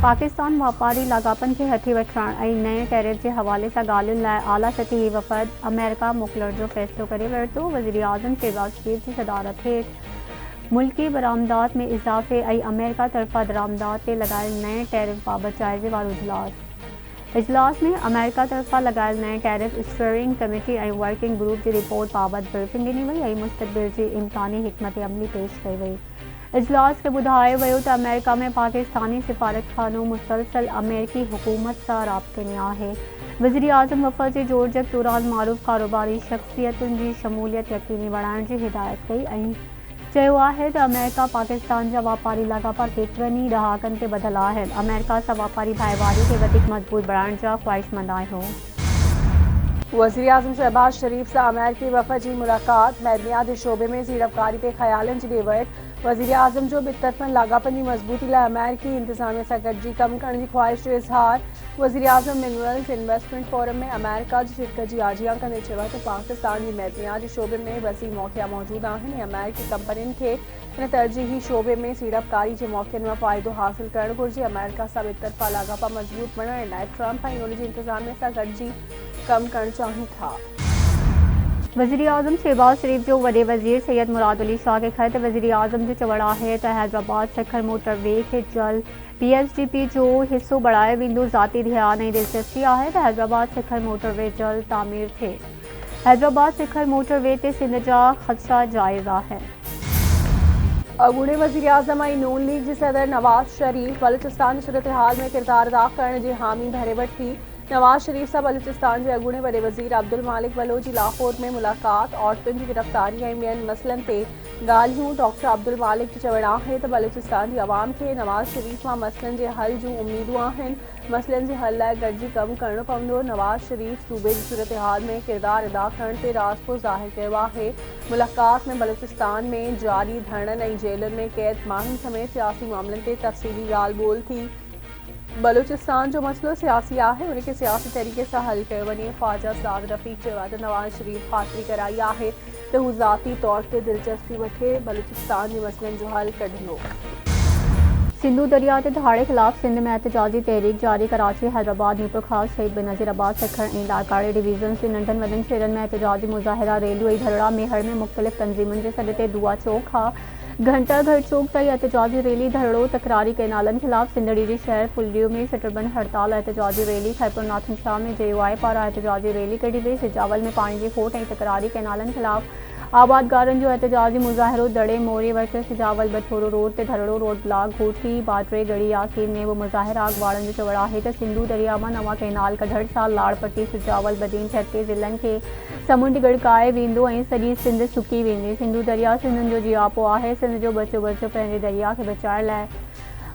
पाकिस्तान वापारी लागापन खे हथी वठण ऐं नए टैरिफ जे हवाले सां ॻाल्हियुनि लाइ आला सतही वफ़द अमेरिका मोकिलण जो फ़ैसिलो करे वरितो। वज़ीर आज़म शहबाज शरीफ जी सदारत हेठि मुल्की बरामदात में इज़ाफ़े ऐं अमेरिका तरफ़ां दरामदात ते लॻायल नए टैरिफ बाबति जाइज़े वारो इजलास में अमेरिका तरफ़ां लॻायल नए टैरिफ स्टीयरिंग कमेटी ऐं वर्किंग ग्रुप जी रिपोर्ट बाबति ब्रीफिंग ॾिनी वई ऐं मुस्तक़बिल जी इम्कानी हिकमत अमली पेश कई वई। इजलास खे ॿुधायो वियो त अमेरिका में पाकिस्तानी सिफ़ारतखानो मुसलसल अमेरिकी हुकूमत सां राब्ते में आहे। वज़ीर आज़म वफ़द जे जोड़जक दौरान मारूफ़ कारोबारी शख़्सियतुनि जी शमूलियत यक़ीनी बणाइण जी हिदायत कई ऐं चयो आहे त अमेरिका पाकिस्तान जा वापारी लाॻापा केतिरनि ई ॾहाकनि ते ॿधल आहिनि। अमेरिका सां वापारी भाईवारी खे वधीक मज़बूत बणाइण जा ख़्वाहिशमंद आहियूं। वज़ीर आज़म शहबाज शरीफ सां अमेरिकी वफ़द जी मुलाक़ात। मैदनियाती शोबे में सीड़पकारी ते ख़यालनि जी ॾेवट। वज़ीर आज़म जो ॿितरफ़नि लाॻापनि जी मज़बूती लाइ अमेरिकी इंतज़ामिया सां गॾिजी कमु करण जी ख़्वाहिश जो इज़हार। वज़ीर आज़म मिनरल्स इन्वेस्टमेंट फोरम में अमेरिका जी शिरकत जी आजियां कंदे चयो त पाकिस्तान जी मैदनियाती शोबे में वसी मौक़िया मौजूद आहिनि ऐं अमेरिकी कंपनियुनि खे इन तरजीही शोबे में सीड़पकारी जे मौक़नि मां फ़ाइदो हासिल करणु घुरिजे। अमेरिका सां ॿितरफ़ा लाॻापा मज़बूत बणाइण लाइ ट्रंप ऐं उन जी इंतज़ामिया सां गॾिजी कमु करणु चाहिनि था। वज़ीर आज़म शहबाज शरीफ जो वॾे वज़ीर सैयद मुराद अली शाह खे ख़त। वज़ीर आज़म जो चवणु आहे त हैदराबाद सिखर मोटरवे खे जल्द PSDP जो हिसो बढ़ायो वेंदो। ज़ाती ध्यान ऐं दिलचस्पी आहे त हैदराबाद सिखर मोटरवे जल्द तामीर थिए। हैदराबाद सिखर मोटरवे ते सिंध जा ख़दशा जाइज़ आहिनि। अॻूणे वज़ीर आज़म ऐं नून लीग जे सदर नवाज़ शरीफ बलूचिस्तान जी सूरत हाल में किरदार अदा करण जी हामी भरे वरिती। नवाज़ शरीफ सां बलूचिस्तान जे अॻूणे वॾे वज़ीर अब्दुल मालिक बलोच जी लाहौर में मुलाक़ात। औरतुनि जी गिरफ़्तारी ऐं ॿियनि मसइलनि ते ॻाल्हियूं। डॉक्टर अब्दुल मालिक जो चवणु आहे त बलूचिस्तान जी अवाम खे नवाज़ शरीफ मां मसइलनि जे हल जूं उमीदूं आहिनि। मसइलनि जे हल लाइ गॾिजी कमु करणो पवंदो। नवाज़ शरीफ सूबे जी सूरत हाल में किरदार अदा करण ते राज़पो ज़ाहिर कयो आहे। मुलाक़ात में बलूचिस्तान में जारी धरणनि ऐं जेलुनि में क़ैद माण्हुनि समेत सियासी मामलनि ते तफ़सीली ॻाल्हि ॿोल थी। बलूचिस्तान जो मसइलो सियासी आहे, उनखे सियासी तरीक़े सां हल कयो वञे। ख्वाजा साद रफ़ीक चयो आहे त नवाज़ शरीफ ख़ातिरी कराई आहे त हू ज़ाती तौर ते दिलचस्पी वठे बलूचिस्तान जे मसइलनि जो हल कढंदो। सिंधु दरिया ते दहाड़े ख़िलाफ़ सिंध में एहतजाजी तहरीक जारी। कराची, हैदराबाद, नीपुर ख़ास, शहीद बेनज़ीराबाद, सखर ऐं लाड़काड़े डिवीज़न जे नंढनि वॾनि शहरनि में एहतजाजी मुज़ाहिरा, रैलियूं ऐं धरड़ा। मेहर में मुख़्तलिफ़ तंज़ीमुनि जे सॾ ते दुआ चौक खां घंटा घर चौक ताईं एहतजाजी रैली, धरड़ो। तकरारी कैनालनि ख़िलाफ़ सिंधड़ी जी शहर फुलडियो में शटरबंद हड़ताल, एहतजाजी रैली। खैबर नाथन शाह में JOI पारां एहतजाजी रैली कढी वई। सिजावल में पाणी जी खोट ऐं तकरारी कैनालनि ख़िलाफ़ आबादगारनि जो एहतजाजी मुज़ाहिरो। दड़े मोरी वर्सेस सिजावल बछोरो रोड ते धरड़ो। Road block. घोठी, बाटरे, गढ़ी, यासीन में बि मुज़ाहिरा। अॻवाड़नि जो चवणु आहे त सिंधु दरिया मां नवां कैनाल कढण सां लाड़पट्टी, सिजावल, बदीन, छत्तीस ज़िलनि खे समुंड गड़काए वेंदो ऐं सॼी सिंध सुकी वेंदी। सिंधु दरिया सिंधियुनि जो जियापो आहे। सिंध जो बचो पंहिंजे दरिया खे बचाइण लाइ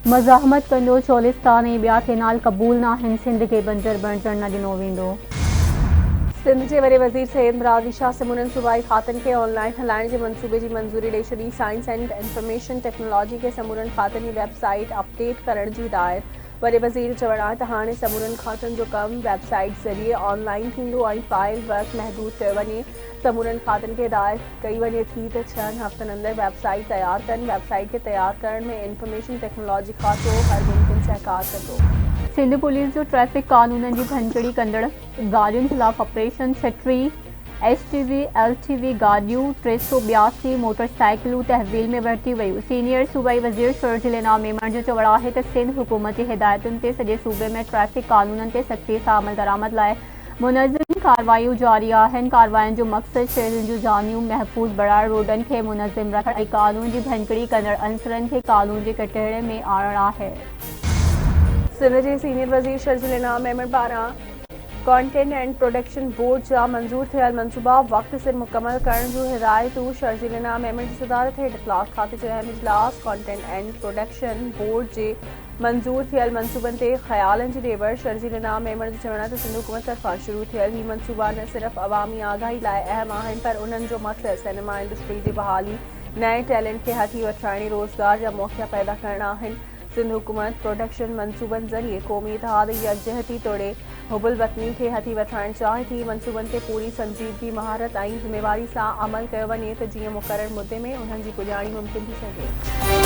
मज़ाहमत कंदो। चोलिस्तान ऐं ॿिया कैनाल क़बूल न आहिनि। सिंध खे बंजर बणजण न ॾिनो वेंदो। सिंध जे वॾे वज़ीर सैयद मुराद अली शाह सिमुननि सूबाई खातनि खे ऑनलाइन हलाइण जे मंसूबे जी मंज़ूरी ॾेई छॾी। साइंस एंड इंफॉर्मेशन टेक्नोलॉजी खे समूरनि खातनि जी वेबसाइट अपडेट करण जी हिदायत। वॾे वज़ीर जो चवणु आहे त हाणे समूरनि खातनि जो कमु वेबसाइट ज़रिए ऑनलाइन थींदो ऐं फाइल वर्क महदूद कयो वञे। समूरनि खातनि खे हिदायत कई वञे थी त 6 हफ़्तनि अंदरि वेबसाइट तयारु कनि। वेबसाइट खे तयारु करण में इंफॉर्मेशन टेक्नोलॉजी खातो हर मुमकिन सहकार कंदो। सिंध पुलिस जो ट्रैफ़िक कानूननि जी भंचड़ी कंदड़ गाॾियुनि ख़िलाफ़ ऑपरेशन। 36 STV LTV गाॾियूं, 382 मोटरसाइकिलूं तहवील में वरिती वयूं। सीनियर सूबाई वज़ीर शर्जील इनाम मेमण जो चवणु आहे त सिंध हुकूमत जी हिदायतुनि ते सॼे सूबे में ट्रैफ़िक कानूननि ते सख़्ती सां अमल दरामद लाइ मुनज़्ज़म कार्रवाइयूं जारी आहिनि। कार्रवाइयुनि जो मक़सदु शहरियुनि जूं जानियूं महफ़ूज़ बणाइण, रोडनि खे मुनज़्ज़म रखणु ऐं कानून जी भंचड़ी कंदड़ अंसरनि खे कानून जे कटहरे में आणणु आहे। सिंध जे सीनियर वज़ीर शर्जील इनाम मेमण पारां कंटेंट एंड प्रोडक्शन बोर्ड जा मंज़ूर थियल मनसूबा वक़्त सिर मुकमल करण जूं हिदायतूं। शर्जील इनाम मेमण जी सदारत हेठि इख़्तिलाफ़ खाते जो अहम इजलास। कंटेंट एंड प्रोडक्शन बोर्ड जे मंज़ूर थियल मनसूबनि ते ख़यालनि जी ॾेवड़। शर्जील इनाम मेमण जो चवणु आहे त सिंध हुकूमत तरफ़ां शुरू थियल ही मनसूबा न सिर्फ़ अवामी आगाही लाइ अहम आहिनि पर उन्हनि जो मक़सदु सिनेमा इंडस्ट्री जी बहाली, नए टैलेंट खे हथी वठण ऐं रोज़गार जा मौक़ा पैदा करणु आहिनि। सिंध हुकूमत प्रोडक्शन मनसूबनि ज़रिए क़ौमी इतिहाद ऐं यकजहती तोड़े हुबुल वतनी खे हथी वठणु चाहे थी। मनसूबनि ते पूरी संजीदगी, महारत ऐं ज़िम्मेवारी सां अमल कयो वञे त जीअं मुक़ररु मुदे में उन्हनि जी पुॼाणी मुमकिन थी सघे।